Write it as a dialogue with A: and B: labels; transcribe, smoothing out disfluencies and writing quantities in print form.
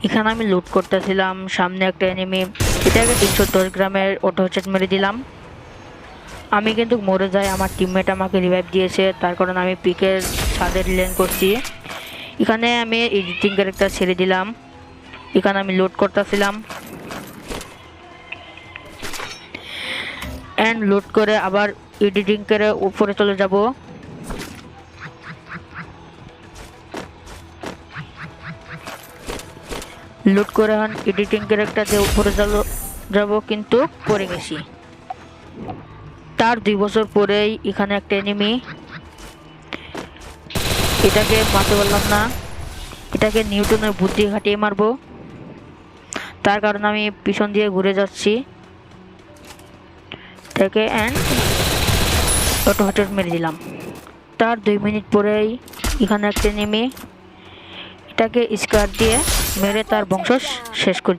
A: এখানে আমি লুট করতেছিলাম, সামনে একটা এনিমি, এটাকে 310 গ্রামের অটো হেডশট মেরে দিলাম। আমি কিন্তু মরে যাই, আমার টিমমেট আমাকে রিভাইভ দিয়েছে, তার কারণে আমি পিকের ছাদে রিলেন করছি। এখানে আমি এডিটিং ক্যারেক্টার ছেড়ে দিলাম। এখানে আমি লুট করতেছিলাম এন্ড লুট করে আবার এডিটিং করে উপরে চলে যাব। লুট করে এখন এডিটিং ক্যারেক্টার দিয়ে উপরে যাব, কিন্তু পড়ে গেছি। তার 2 বছর পরেই এখানে একটা এনিমি, এটাকে মারতে পারলাম না। এটাকে নিউটনের বুদ্ধি খাটিয়ে মারবো, তার কারণে আমি পিছন দিয়ে ঘুরে যাচ্ছি। এটাকে এন্ড অটো হেডশট মেরে দিলাম। তার 2 মিনিট পরেই এখানে একটা এনিমি, এটাকে স্কার দিয়ে মেরে তার বংশ শেষ করে